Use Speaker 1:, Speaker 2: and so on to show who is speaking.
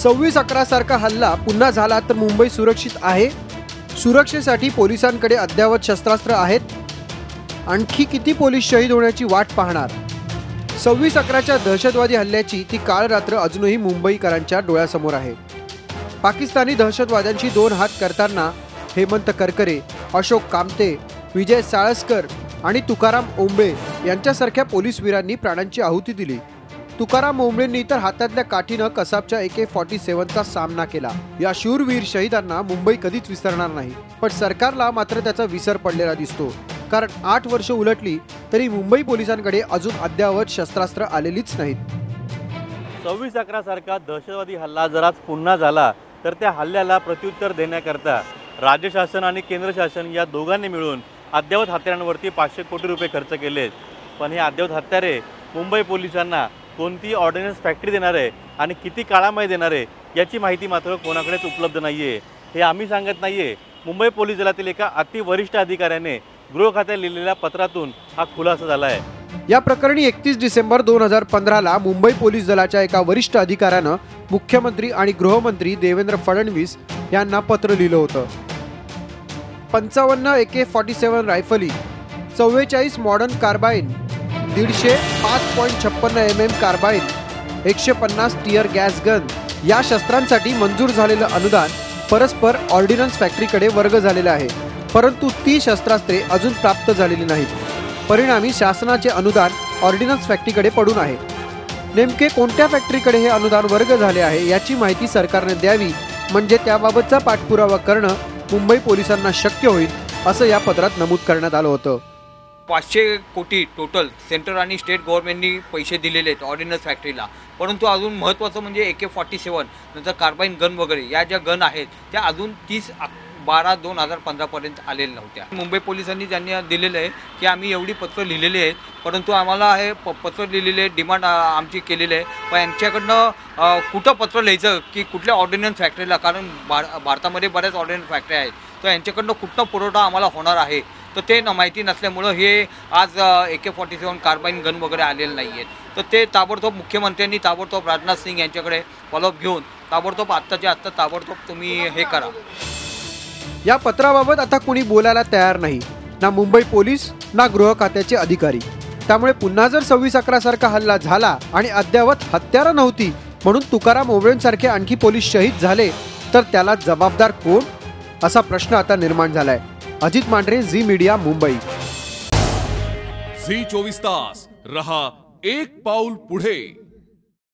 Speaker 1: 26/11 सारखा हल्ला पुन्हा झाला तर मुंबई सुरक्षित आहे? सुरक्षेसाठी पोलिसांकडे अद्यावत शस्त्रास्त्र आहेत? आणखी किती पोलीस शहीद होण्याची वाट पाहणार? 26/11च्या दहशतवादी हल्ल्याची ती काळ रात्र अजूनही मुंबईकरांच्या डोळ्यासमोर आहे। पाकिस्तानी दहशतवाद्यांशी दोन हात करताना हेमंत करकरे, अशोक कामते, विजय साळसकर आणि तुकाराम ओंबळे यांच्यासारख्या पोलीस वीरांनी प्राणांची आहुती दिली। तुकाराम ओंबळेंनी तर हातातल्या काठीनं कसाबच्या AK-47चा सामना केला। या शूरवीर शहीदांना मुंबई कधीच विसरणार नाही, पण सरकारला मात्र त्याचा विसर पडलेला दिसतो। कारण 8 वर्ष उलटली तरी मुंबई पोलिसांकडे अजून अद्यावत शस्त्रास्त्र आलेलीच नाहीत।
Speaker 2: 26/11 सारखा दहशतवादी हल्ला जर आज पुन्हा झाला तर त्या हल्ल्याला प्रत्युत्तर देण्याकरता राज्य शासन आणि केंद्र शासन या दोघांनी मिळून अद्यावत हत्यारांवरती 500 कोटी रुपये खर्च केलेत। पण हे अद्यावत हत्यारे मुंबई पोलिसांना कोणती ऑर्डिनन्स फॅक्टरी देणार आहे आणि किती काळामध्ये देणार आहे याची माहिती मात्र कोणाकडेच उपलब्ध नाही आहे। हे आम्ही सांगत नाही आहे, मुंबई पोलीस दलातील एका अतिवरिष्ठ अधिकाऱ्याने गृह खात्याला लिहिलेल्या पत्रातून हा खुलासा झाला आहे।
Speaker 1: या प्रकरणी 31 डिसेंबर 2015ला मुंबई पोलीस दलाच्या एका वरिष्ठ अधिकाऱ्यानं मुख्यमंत्री आणि गृहमंत्री देवेंद्र फडणवीस यांना पत्र लिहिलं होतं। 55 AK-47 रायफली, 44 modern carbine, 150 5.56 mm carbine, 150 tear gas gun या शस्त्रांसाठी मंजूर झालेलं अनुदान परस्पर ऑर्डिनन्स फॅक्टरीकडे वर्ग झालेलं आहे, परंतु ती शस्त्रास्त्रे अजून प्राप्त झालेली नाहीत। परिणामी शासनाचे अनुदान ऑर्डिनन्स फॅक्टरीकडे पडून आहे। नेमके कोणत्या फॅक्टरीकडे हे अनुदान वर्ग झाले आहे याची माहिती सरकारने द्यावी, म्हणजे त्याबाबतचा पाठपुरावा करणं मुंबई पोलिसांना शक्य होईल, असं या पत्रात नमूद करण्यात आलं होतं।
Speaker 3: 500 कोटी टोटल सेंट्रल आणि स्टेट गव्हर्नमेंटनी पैसे दिलेले आहेत ऑर्डिनन्स फॅक्टरीला, परंतु अजून महत्त्वाचं म्हणजे AK-47 नंतर कार्बाइन गन वगैरे या ज्या गन आहेत त्या अजून 30/12/2015 पर्यंत आलेल्या नव्हत्या। मुंबई पोलिसांनी त्यांनी दिलेलं आहे की आम्ही एवढी पत्र लिहिलेली आहेत, परंतु आम्हाला हे पत्र लिहिलेले डिमांड आमची केलेली आहे, पण यांच्याकडनं कुठं पत्र लिहायचं की कुठल्या ऑर्डिनन्स फॅक्टरीला, कारण भारतामध्ये बऱ्याच ऑर्डिनन्स फॅक्टरी आहेत, तर यांच्याकडनं कुठनं पुरवठा आम्हाला होणार आहे तर ते माहिती नसल्यामुळं हे आज AK-47 कार्बाइन गन वगैरे आलेले नाही आहेत। तर ते ताबडतोब मुख्यमंत्र्यांनी ताबडतोब राजनाथ सिंग यांच्याकडे फॉलोअप घेऊन ताबडतोब आत्ताच्या आत्ता ताबडतोब तुम्ही हे करा।
Speaker 1: या पत्राबाबत आता कोणी बोलायला तयार नाही, ना मुंबई पोलीस ना गृह खात्याचे अधिकारी। त्यामुळे पुन्हा जर 26/11 सारखा हल्ला झाला आणि अद्यावत हत्यारं नव्हती म्हणून तुकाराम ओंबळेंसारखे आणखी पोलीस शहीद झाले तर त्याला जबाबदार कोण, असा प्रश्न आता निर्माण झालाय। Ajit Mandhare, Zee media, Mumbai.
Speaker 4: Zee 24 तास रहा एक पाऊल पुढे।